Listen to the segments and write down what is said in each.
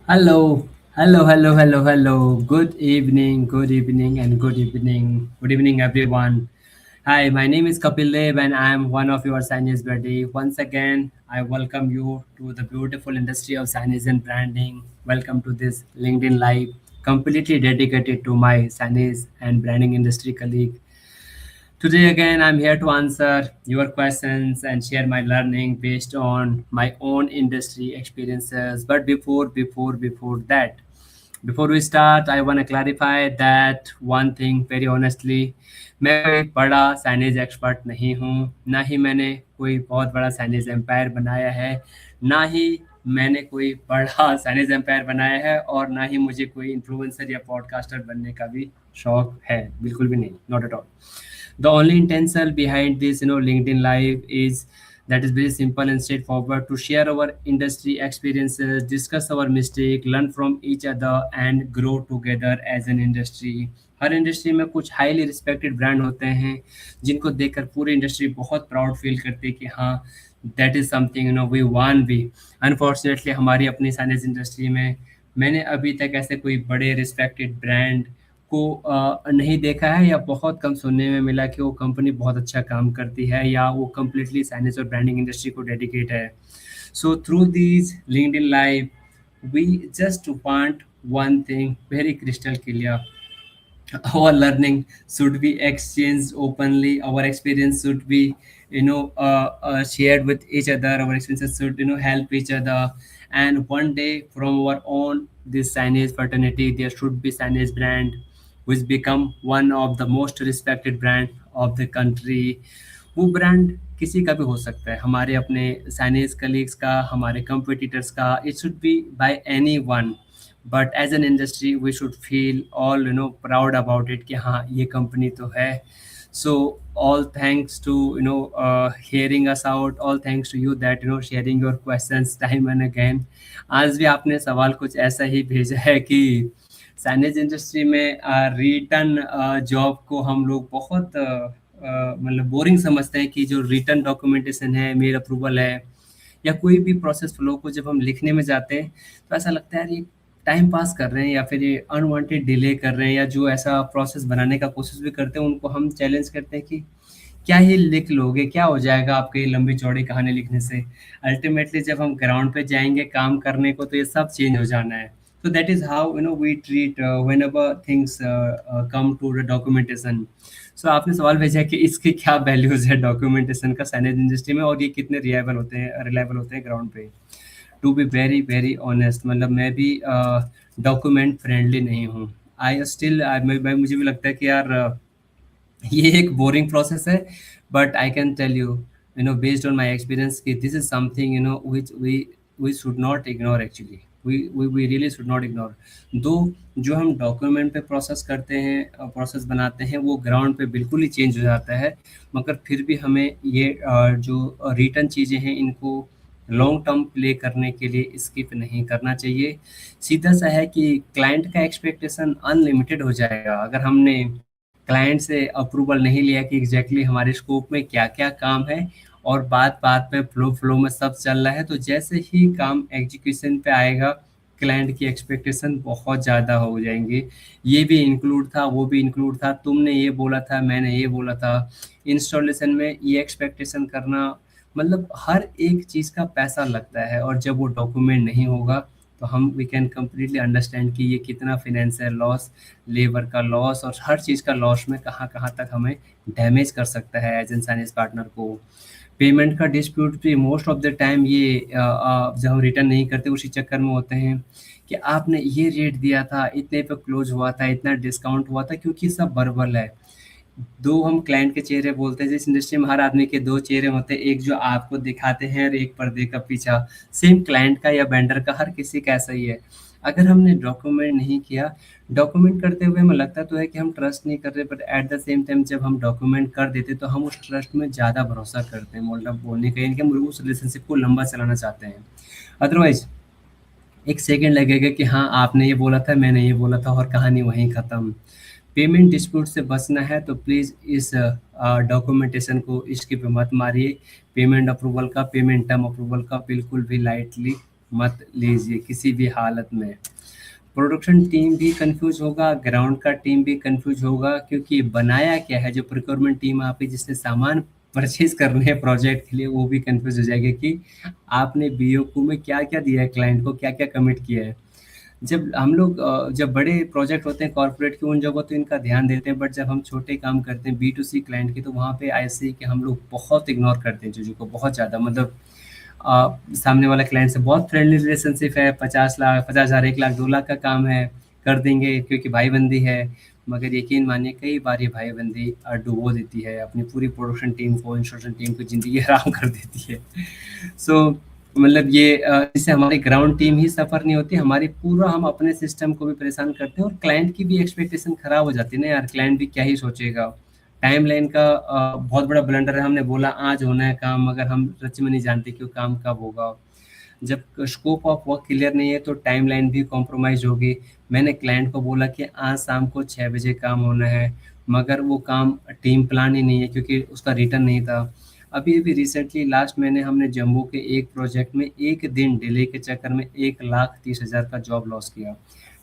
Hello, hello. Good evening, and good evening. Good evening, everyone. Hi, my name is Kapil Dev, and I am one of your signage buddy. Once again, I welcome you to the beautiful industry of signage and branding. Welcome to this LinkedIn Live, completely dedicated to my signage and branding industry colleague. Today again, I'm here to answer your questions and share my learning based on my own industry experiences. But before that, before we start, I want to clarify that one thing very honestly. मैं कोई बड़ा signage expert नहीं हूँ, ना ही मैंने कोई बहुत बड़ा साइनेज एम्पायर बनाया है, ना ही मैंने कोई बड़ा साइनेज एम्पायर बनाया है, और ना ही मुझे कोई इन्फ्लुएंसर या पॉडकास्टर बनने का भी शौक है, बिल्कुल भी नहीं, not at all. The only intention behind this LinkedIn live is that is very simple and straightforward to share our industry experiences, discuss our mistake, learn from each other and grow together as an industry. Her industry में कुछ highly respected brand होते हैं जिनको देखकर पूरी industry बहुत proud feel करती है कि हाँ, that is something we want be. Unfortunately हमारी अपनी साइंस इंडस्ट्री में मैंने अभी तक ऐसे कोई बड़े रिस्पेक्टेड ब्रांड को नहीं देखा है, या बहुत कम सुनने में मिला कि वो कंपनी बहुत अच्छा काम करती है या वो कंप्लीटली साइंस और ब्रांडिंग इंडस्ट्री को डेडिकेट है. So through these LinkedIn live we just want one thing very crystal clear: our learning should be exchanged openly, our experience should be shared with each other, our experiences should help each other, and one day from our own this signage fraternity there should be signage brand which become one of the most respected brand of the country. वो brand किसी का भी हो सकता है, हमारे अपने signage colleagues का, हमारे कंपटीटर्स का, it should be by anyone. But as an industry we should feel all proud about it कि हाँ, ये कंपनी तो है. सो all thanks to hearing us out, all thanks to you that sharing your questions time and again. आज भी आपने सवाल कुछ ऐसा ही भेजा है कि साइनेज इंडस्ट्री में रिटर्न जॉब को हम लोग बहुत मतलब बोरिंग समझते हैं कि जो रिटर्न डॉक्यूमेंटेशन है, मेल अप्रूवल है, या कोई भी प्रोसेस फ्लो को जब हम लिखने में जाते हैं तो ऐसा लगता है यार ये टाइम पास कर रहे हैं या फिर ये अनवांटेड डिले कर रहे हैं, या जो ऐसा प्रोसेस बनाने का कोशिश भी करते हैं उनको हम चैलेंज करते हैं कि क्या ही लिख लोगे, क्या हो जाएगा आपके लंबी चौड़ी कहानी लिखने से. अल्टीमेटली जब हम ग्राउंड पे जाएंगे काम करने को तो ये सब चेंज हो जाना है. So that is how we treat whenever things come to the documentation. So आपने सवाल भेजा कि इसकी क्या वैल्यूज है डॉक्यूमेंटेशन का साइनेज इंडस्ट्री में, और ये कितने रिलायबल होते हैं ग्राउंड पे. To be very very honest, मतलब मैं भी डॉक्यूमेंट फ्रेंडली नहीं हूँ. आई स्टिल मुझे भी लगता है कि यार ये एक बोरिंग प्रोसेस है. But I can tell you based on my experience कि this is something which we should not ignore actually. We really should not ignore. दो जो हम डॉक्यूमेंट पे प्रोसेस करते हैं, प्रोसेस बनाते हैं, वो ग्राउंड पे बिल्कुल ही चेंज हो जाता है. मगर फिर भी हमें ये जो रिटर्न चीज़ें हैं इनको लॉन्ग टर्म प्ले करने के लिए स्किप नहीं करना चाहिए. सीधा सा है कि क्लाइंट का एक्सपेक्टेशन अनलिमिटेड हो जाएगा अगर हमने क्लाइंट से अप्रूवल नहीं लिया कि एग्जैक्टली हमारे स्कोप में क्या क्या काम है, और बात बात पे फ्लो फ्लो में सब चल रहा है. तो जैसे ही काम एग्जीक्यूशन पे आएगा क्लाइंट की एक्सपेक्टेशन बहुत ज़्यादा हो जाएंगी. ये भी इंक्लूड था, वो भी इंक्लूड था, तुमने ये बोला था, मैंने ये बोला था. इंस्टॉलेशन में ये एक्सपेक्टेशन करना, मतलब हर एक चीज़ का पैसा लगता है, और जब वो डॉक्यूमेंट नहीं होगा तो हम वी कैन कम्प्लीटली अंडरस्टैंड कि ये कितना फिनेंशियल लॉस, लेबर का लॉस और हर चीज़ का लॉस में कहाँ कहाँ तक हमें डैमेज कर सकता है एज एन साइनेज पार्टनर को. पेमेंट का डिस्प्यूट भी मोस्ट ऑफ द टाइम ये जब हम रिटर्न नहीं करते उसी चक्कर में होते हैं कि आपने ये रेट दिया था, इतने पे क्लोज हुआ था, इतना डिस्काउंट हुआ था, क्योंकि सब बर्बल है. दो हम क्लाइंट के चेहरे बोलते हैं, जिस इंडस्ट्री में हर आदमी के दो चेहरे होते हैं, एक जो आपको दिखाते हैं और एक पर्दे का पीछा. सेम क्लाइंट का या वेंडर का हर किसी का ऐसा ही है. अगर हमने डॉक्यूमेंट नहीं किया, डॉक्यूमेंट करते हुए हमें लगता तो है कि हम ट्रस्ट नहीं कर रहे, but at the same time जब हम डॉक्यूमेंट कर देते तो हम उस ट्रस्ट में ज़्यादा भरोसा करते हैं. मतलब बोलने का कि हम उस रिलेशनशिप को लंबा चलाना चाहते हैं. अदरवाइज एक सेकंड लगेगा कि हाँ, आपने ये बोला था, मैंने ये बोला था, और कहानी वहीं ख़त्म. पेमेंट डिस्प्यूट से बचना है तो प्लीज़ इस डॉक्यूमेंटेशन को स्किप मत मारिए. पेमेंट अप्रूवल का, पेमेंट टर्म अप्रूवल का बिल्कुल भी लाइटली मत लीजिए किसी भी हालत में। प्रोडक्शन टीम भी कंफ्यूज होगा, ग्राउंड का टीम भी कंफ्यूज होगा, क्योंकि बनाया क्या है, जो प्रोक्योरमेंट टीम आपकी जिसने सामान परचेज करने हैं प्रोजेक्ट के लिए, वो भी कंफ्यूज हो जाएगी कि आपने बीओक्यू में क्या क्या दिया है, क्लाइंट को क्या क्या कमिट किया है। जब हम लोग जब बड़े प्रोजेक्ट होते हैं कॉर्पोरेट के, उन जगहों तो इनका ध्यान देते हैं, बट जब हम छोटे काम करते हैं बी टू सी क्लाइंट की, तो वहाँ पे ऐसे ही कि हम लोग बहुत इग्नोर करते हैं चीज़ों को, बहुत ज़्यादा। मतलब सामने वाला क्लाइंट से बहुत फ्रेंडली रिलेशनशिप है, 50 लाख, 50,000, 1 लाख, 2 लाख का काम है, कर देंगे क्योंकि भाईबंदी है। मगर यकीन मानिए कई बार ये भाईबंदी डुबो देती है अपनी पूरी प्रोडक्शन टीम को, इंस्ट्रक्शन टीम को, ज़िंदगी हराम कर देती है। सो मतलब ये इससे हमारी ग्राउंड टीम ही सफ़र नहीं होती, हमारी पूरा हम अपने सिस्टम को भी परेशान करते हैं, और क्लाइंट की भी एक्सपेक्टेशन खराब हो जाती है ना यार, क्लाइंट भी क्या ही सोचेगा। टाइमलाइन का बहुत बड़ा ब्लंडर है, हमने बोला आज होना है काम, मगर हम सच में नहीं जानते कि वो काम कब होगा। जब स्कोप ऑफ वर्क क्लियर नहीं है तो टाइमलाइन भी कॉम्प्रोमाइज होगी। मैंने क्लाइंट को बोला कि आज शाम को 6 बजे काम होना है, मगर वो काम टीम प्लान ही नहीं है क्योंकि उसका रिटर्न नहीं था। अभी अभी रिसेंटली लास्ट महीने हमने जम्मू के एक प्रोजेक्ट में एक दिन डिले के चक्कर में 1,30,000 का जॉब लॉस किया।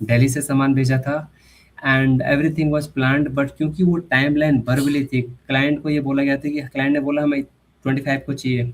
दिल्ली से सामान भेजा था and everything was planned, but क्योंकि वो टाइमलाइन बर्बली थी, क्लाइंट को ये बोला गया था कि क्लाइंट ने बोला हमें 25 को चाहिए।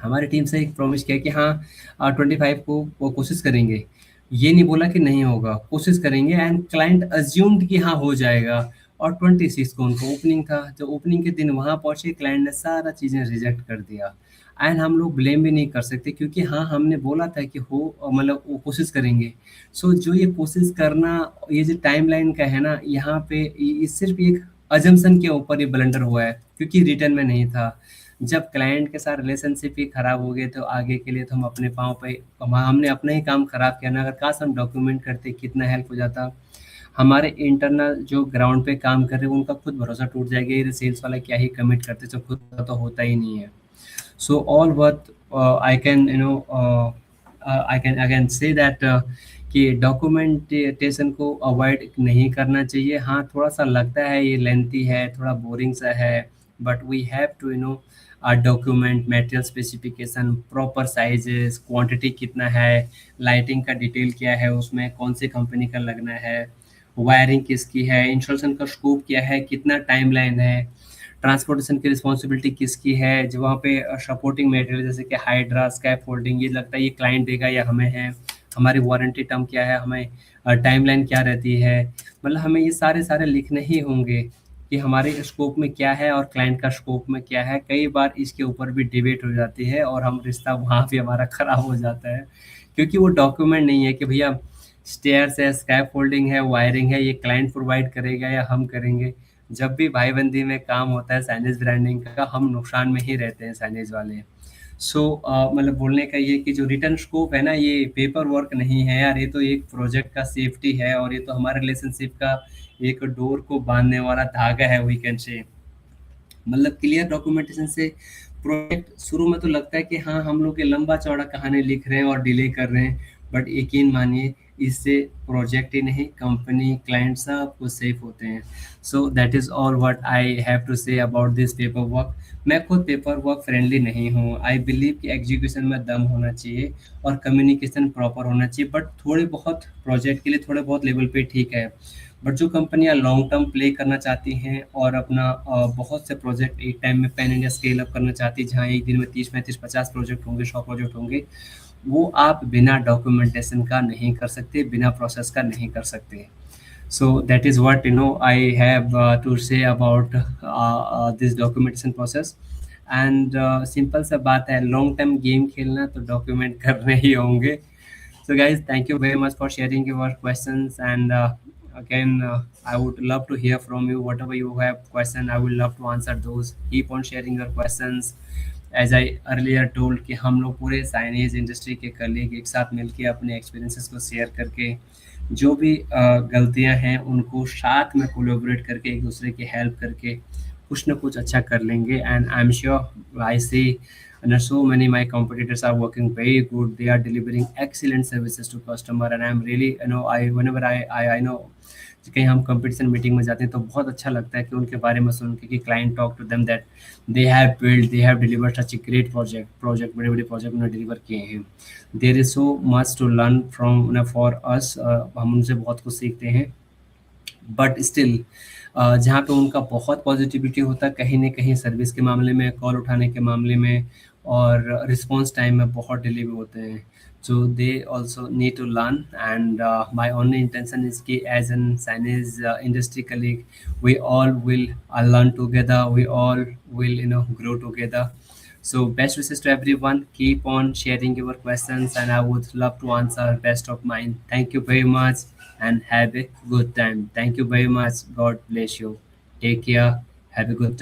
हमारी टीम से एक प्रॉमिस किया कि हाँ 25 को वो कोशिश करेंगे। ये नहीं बोला कि नहीं होगा, कोशिश करेंगे, एंड क्लाइंट अज्यूम्ड कि हाँ हो जाएगा। और 26 को उनको ओपनिंग था, जो ओपनिंग के दिन वहाँ पहुँचे क्लाइंट ने सारा चीज़ें रिजेक्ट कर दिया। एंड हम लोग ब्लेम भी नहीं कर सकते क्योंकि हाँ हमने बोला था कि हो मतलब वो कोशिश करेंगे। सो जो ये कोशिश करना, ये जो टाइमलाइन का है ना, यहाँ पे ये सिर्फ एक अजम्पशन के ऊपर ये ब्लंडर हुआ है क्योंकि रिटर्न में नहीं था। जब क्लाइंट के साथ रिलेशनशिप ही खराब हो गए तो आगे के लिए तो हम अपने पाँव पे, हमने अपना ही काम खराब किया ना। अगर काश हम डॉक्यूमेंट करते कितना हेल्प हो जाता। हमारे इंटरनल जो ग्राउंड पे काम कर रहे हैं उनका खुद भरोसा टूट जाएगा, ये सेल्स वाला क्या ही कमिट करते, तो खुद का तो होता ही नहीं है। So all worth I can I can say that कि डॉक्यूमेंटेशन को अवॉइड नहीं करना चाहिए। हाँ थोड़ा सा लगता है ये लेंथी है, थोड़ा बोरिंग सा है, but we have to document material specification, proper sizes, quantity कितना है, लाइटिंग का डिटेल क्या है, उसमें कौन सी कंपनी का लगना है, वायरिंग किसकी है, इंस्टॉलेशन का स्कोप क्या है, कितना टाइमलाइन है, ट्रांसपोर्टेशन की रिस्पॉन्सिबिलिटी किसकी है, जो वहाँ पे सपोर्टिंग मटेरियल जैसे कि हाइड्रा, स्कैप फोल्डिंग, ये लगता है ये क्लाइंट देगा या हमें है, हमारी वारंटी टर्म क्या है, हमें टाइमलाइन क्या रहती है। मतलब हमें ये सारे सारे लिखने ही होंगे कि हमारे स्कोप में क्या है और क्लाइंट का स्कोप में क्या है। कई बार इसके ऊपर भी डिबेट हो जाती है और हम रिश्ता वहाँ पे हमारा खराब हो जाता है क्योंकि वो डॉक्यूमेंट नहीं है कि भैया स्टेयर्स है, स्कैप फोल्डिंग है, वायरिंग है, ये क्लाइंट प्रोवाइड करेगा या हम करेंगे। जब भी भाईबंदी में काम होता है साइनेज ब्रांडिंग का, हम नुकसान में ही रहते हैं साइनेज वाले। सो मतलब बोलने का ये कि जो रिटर्न स्कोप है ना, ये पेपर वर्क नहीं है यार, ये तो एक प्रोजेक्ट का सेफ्टी है और ये तो हमारे रिलेशनशिप का एक डोर को बांधने वाला धागा है, वी कैन से। मतलब क्लियर डॉक्यूमेंटेशन से प्रोजेक्ट शुरू में तो लगता है कि हाँ हम लोग ये लंबा चौड़ा कहानी लिख रहे हैं और डिले कर रहे हैं, बट यकीन मानिए इससे प्रोजेक्ट ही नहीं, कंपनी, क्लाइंट सब कुछ सेफ होते हैं। So that is all what I have to say about this paper work. मैं खुद पेपर वर्क फ्रेंडली नहीं हूँ। आई बिलीव कि एग्जीक्यूशन में दम होना चाहिए और कम्युनिकेशन प्रॉपर होना चाहिए, बट थोड़े बहुत प्रोजेक्ट के लिए थोड़े बहुत लेवल पे ठीक है। बट जो कंपनियां लॉन्ग टर्म प्ले करना चाहती हैं और अपना बहुत से प्रोजेक्ट एक टाइम में पैन इंडिया स्केल अप करना चाहती है, जहाँ एक दिन में 30, 35, 50 प्रोजेक्ट होंगे, 100 प्रोजेक्ट होंगे, वो आप बिना डॉक्यूमेंटेशन का नहीं कर सकते, बिना प्रोसेस का नहीं कर सकते। So that is what I have to say about this documentation process. And simple सा बात है, लॉन्ग टर्म गेम खेलना तो डॉक्यूमेंट करने ही होंगे। So guys, thank you very much for sharing your questions, and again, I would love to hear from you. Whatever you have question, I would love to answer those. Keep on sharing your questions. As I earlier told कि हम लोग पूरे signage industry के colleague एक साथ मिलके अपने experiences को शेयर करके जो भी गलतियां हैं उनको साथ में कोलैबोरेट करके एक दूसरे की हेल्प करके कुछ ना कुछ अच्छा कर लेंगे। And I am sure I see and so many my competitors are working very good, they are delivering excellent services to customer, and I'm really I whenever I know कहीं हम कंपटीशन मीटिंग में जाते हैं तो बहुत अच्छा लगता है कि उनके बारे में सुन के कि client talk to them that they have delivered such a great project बड़े बड़े प्रोजेक्ट उन्होंने डिलीवर किए हैं। There is so much to learn from for us, हम उनसे बहुत कुछ सीखते हैं। बट स्टिल जहाँ पे उनका बहुत पॉजिटिविटी होता है कहीं न कहीं सर्विस के मामले में, कॉल उठाने के मामले में और रिस्पॉन्स टाइम में बहुत डिले भी होते हैं। So they also need to learn, and my only intention is कि as an Chinese industry colleague, we all will learn together, we all will grow together. So best wishes to everyone. Keep on sharing your questions, and I would love to answer best of mine. Thank you very much, and have a good time. Thank you very much. God bless you. Take care. Have a good time.